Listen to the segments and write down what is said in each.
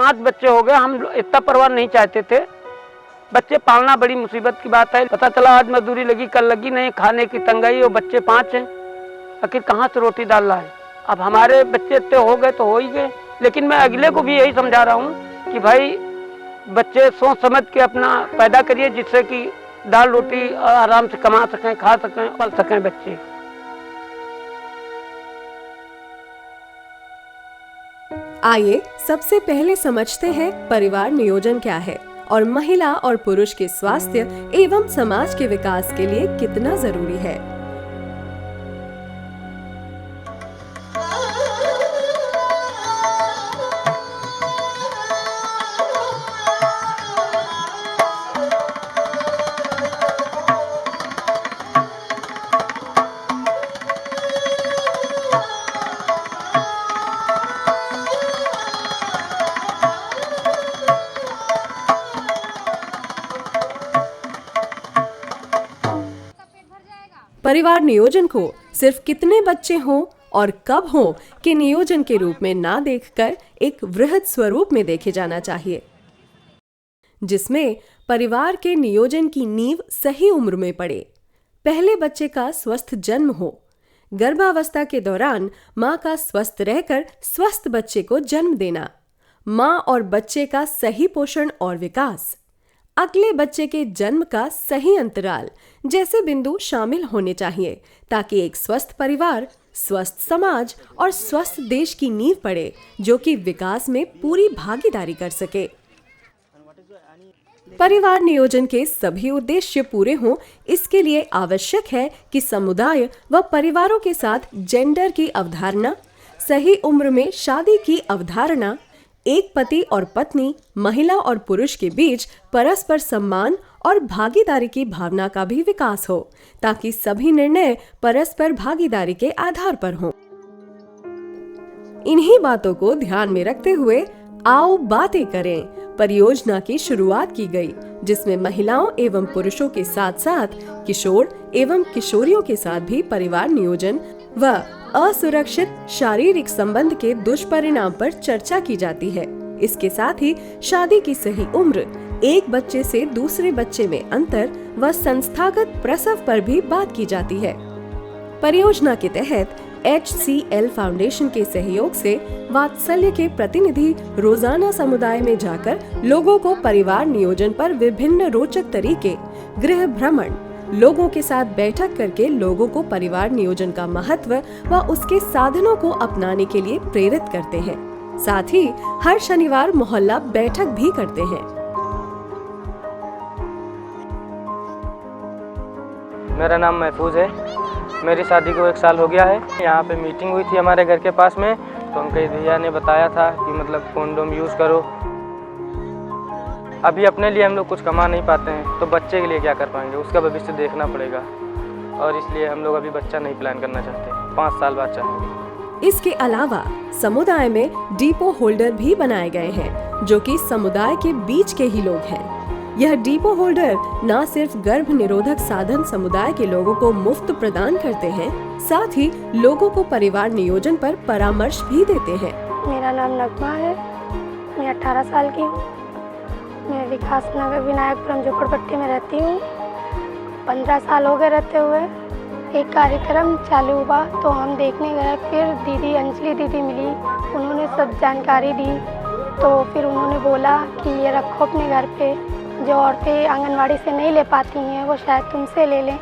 5 बच्चे हो गए। हम इतना परिवार नहीं चाहते थे, बच्चे पालना बड़ी मुसीबत की बात है। पता चला आज मजदूरी लगी, कल लगी नहीं, खाने की तंगाई और बच्चे 5 हैं, आखिर कहाँ से रोटी डाल रहा है। अब हमारे बच्चे इतने हो गए तो हो ही गए, लेकिन मैं अगले को भी यही समझा रहा हूँ कि भाई बच्चे सोच समझ के अपना पैदा करिए, जिससे कि दाल रोटी आराम से कमा सकें, खा सकें, पल सकें बच्चे। आइए सबसे पहले समझते हैं परिवार नियोजन क्या है और महिला और पुरुष के स्वास्थ्य एवं समाज के विकास के लिए कितना जरूरी है। परिवार नियोजन को सिर्फ कितने बच्चे हों और कब हों के नियोजन के रूप में ना देखकर एक वृहद स्वरूप में देखे जाना चाहिए, जिसमें परिवार के नियोजन की नींव सही उम्र में पड़े। पहले बच्चे का स्वस्थ जन्म हो, गर्भावस्था के दौरान माँ का स्वस्थ रहकर स्वस्थ बच्चे को जन्म देना, माँ और बच्चे का सही पोषण और विकास, अगले बच्चे के जन्म का सही अंतराल जैसे बिंदु शामिल होने चाहिए, ताकि एक स्वस्थ परिवार, स्वस्थ समाज और स्वस्थ देश की नींव पड़े, जो कि विकास में पूरी भागीदारी कर सके। परिवार नियोजन के सभी उद्देश्य पूरे हों, इसके लिए आवश्यक है कि समुदाय व परिवारों के साथ जेंडर की अवधारणा, सही उम्र में शादी की अवधारणा, एक पति और पत्नी, महिला और पुरुष के बीच परस्पर सम्मान और भागीदारी की भावना का भी विकास हो, ताकि सभी निर्णय परस्पर भागीदारी के आधार पर हों। इन्हीं बातों को ध्यान में रखते हुए आओ बातें करें परियोजना की शुरुआत की गई, जिसमें महिलाओं एवं पुरुषों के साथ साथ किशोर एवं किशोरियों के साथ भी परिवार नियोजन व असुरक्षित शारीरिक संबंध के दुष्परिणाम पर चर्चा की जाती है। इसके साथ ही शादी की सही उम्र, एक बच्चे से दूसरे बच्चे में अंतर व संस्थागत प्रसव पर भी बात की जाती है। परियोजना के तहत HCL फाउंडेशन के सहयोग से वात्सल्य के प्रतिनिधि रोजाना समुदाय में जाकर लोगों को परिवार नियोजन पर विभिन्न रोचक तरीके, गृह भ्रमण, लोगों के साथ बैठक करके लोगों को परिवार नियोजन का महत्व व उसके साधनों को अपनाने के लिए प्रेरित करते हैं। साथ ही हर शनिवार मोहल्ला बैठक भी करते हैं। मेरा नाम महफूज है। मेरी शादी को 1 साल हो गया है। यहाँ पे मीटिंग हुई थी हमारे घर के पास में, तो हमके भैया ने बताया था कि मतलब कॉन्डोम यूज़ करो। अभी अपने लिए हम लोग कुछ कमा नहीं पाते हैं, तो बच्चे के लिए क्या कर पाएंगे, उसका भविष्य देखना पड़ेगा, और इसलिए हम लोग अभी बच्चा नहीं प्लान करना चाहते, 5 साल बाद चाहेंगे। इसके अलावा समुदाय में डिपो होल्डर भी बनाए गए हैं, जो कि समुदाय के बीच के ही लोग हैं। यह डिपो होल्डर न सिर्फ गर्भ निरोधक साधन समुदाय के लोगों को मुफ्त प्रदान करते हैं, साथ ही लोगों को परिवार नियोजन पर परामर्श भी देते हैं। मेरा नाम नगमा है, मैं 18 साल की हूँ। मैं विकास नगर विनायकपुरम झोपड़पट्टी में रहती हूँ। 15 साल हो गए रहते हुए। एक कार्यक्रम चालू हुआ तो हम देखने गए, फिर दीदी अंजलि दीदी मिली, उन्होंने सब जानकारी दी। तो फिर उन्होंने बोला कि ये रखो अपने घर पे, जो औरतें आंगनवाड़ी से नहीं ले पाती हैं वो शायद तुमसे ले लें।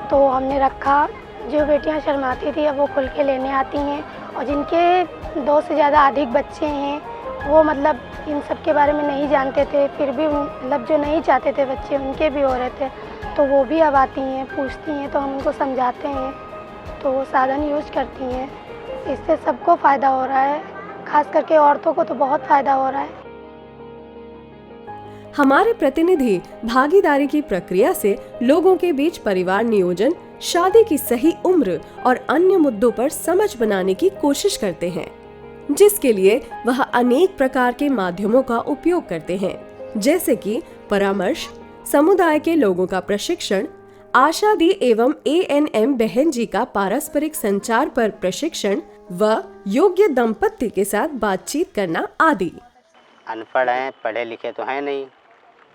तो हमने रखा। जो बेटियां शर्माती थी अब वो खुल के लेने आती हैं, और जिनके 2 से ज़्यादा अधिक बच्चे हैं वो मतलब इन सब के बारे में नहीं जानते थे, फिर भी मतलब जो नहीं चाहते थे बच्चे उनके भी हो रहे थे, तो वो भी अब आती हैं, पूछती हैं, तो हम उनको समझाते हैं, तो वो साधन यूज करती हैं। इससे सबको फ़ायदा हो रहा है, खास करके औरतों को तो बहुत फ़ायदा हो रहा है। हमारे प्रतिनिधि भागीदारी की प्रक्रिया से लोगों के बीच परिवार नियोजन, शादी की सही उम्र और अन्य मुद्दों पर समझ बनाने की कोशिश करते हैं, जिसके लिए वह अनेक प्रकार के माध्यमों का उपयोग करते हैं, जैसे कि परामर्श, समुदाय के लोगों का प्रशिक्षण, आशा दी एवं ANM बहन जी का पारस्परिक संचार पर प्रशिक्षण व योग्य दंपत्ति के साथ बातचीत करना आदि। अनपढ़ हैं, पढ़े लिखे तो हैं नहीं।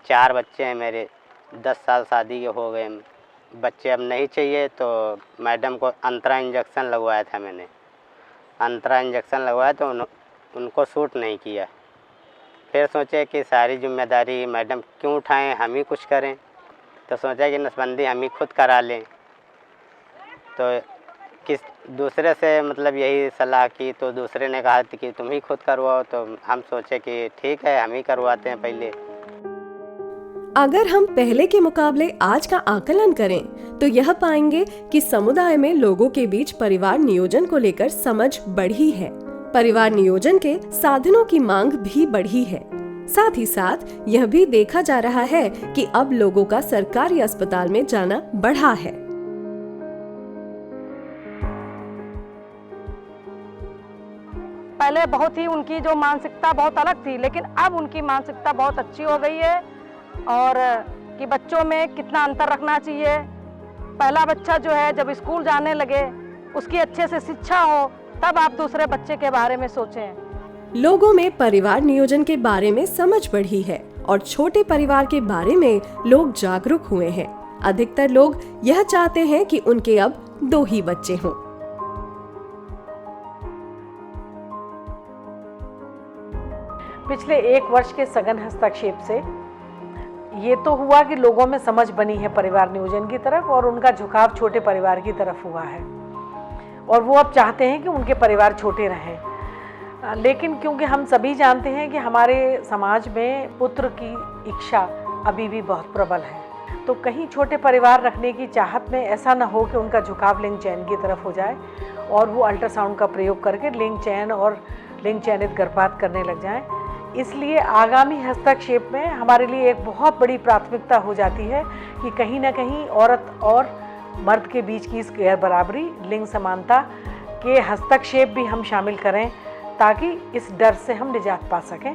4 बच्चे हैं मेरे, 10 साल शादी के हो गए। बच्चे अब नहीं चाहिए तो मैडम को अंतरा इंजेक्शन लगवाया था मैंने। अंतरा इंजेक्शन लगवाया तो उनको सूट नहीं किया। फिर सोचे कि सारी जिम्मेदारी मैडम क्यों उठाएं, हम ही कुछ करें। तो सोचा कि नसबंदी हम ही खुद करा लें। तो किस दूसरे से मतलब यही सलाह की तो दूसरे ने कहा कि तुम ही खुद करवाओ। तो हम सोचे कि ठीक है, हम ही करवाते हैं पहले। अगर हम पहले के मुकाबले आज का आकलन करें तो यह पाएंगे कि समुदाय में लोगों के बीच परिवार नियोजन को लेकर समझ बढ़ी है। परिवार नियोजन के साधनों की मांग भी बढ़ी है। साथ ही साथ यह भी देखा जा रहा है कि अब लोगों का सरकारी अस्पताल में जाना बढ़ा है। पहले बहुत ही उनकी जो मानसिकता बहुत अलग थी, लेकिन अब उनकी मानसिकता बहुत अच्छी हो गई है। और कि बच्चों में कितना अंतर रखना चाहिए। पहला बच्चा जो है जब स्कूल जाने लगे, उसकी अच्छे से शिक्षा हो, तब आप दूसरे बच्चे के बारे में सोचें। लोगों में परिवार नियोजन के बारे में समझ बढ़ी है और छोटे परिवार के बारे में लोग जागरूक हुए हैं। अधिकतर लोग यह चाहते हैं कि उनके अब 2 ही बच्चे हों। पिछले 1 वर्ष के सघन हस्तक्षेप से ये तो हुआ कि लोगों में समझ बनी है परिवार नियोजन की तरफ, और उनका झुकाव छोटे परिवार की तरफ हुआ है। और वो अब चाहते हैं कि उनके परिवार छोटे रहें। लेकिन क्योंकि हम सभी जानते हैं कि हमारे समाज में पुत्र की इच्छा अभी भी बहुत प्रबल है, तो कहीं छोटे परिवार रखने की चाहत में ऐसा न हो कि उनका झुकाव लिंग चयन की तरफ हो जाए और वो अल्ट्रासाउंड का प्रयोग करके लिंग चयन और लिंग चयनित गर्भपात करने लग जाएं। इसलिए आगामी हस्तक्षेप में हमारे लिए एक बहुत बड़ी प्राथमिकता हो जाती है कि कहीं ना कहीं औरत और मर्द के बीच की इस गैर बराबरी, लिंग समानता के हस्तक्षेप भी हम शामिल करें, ताकि इस डर से हम निजात पा सकें।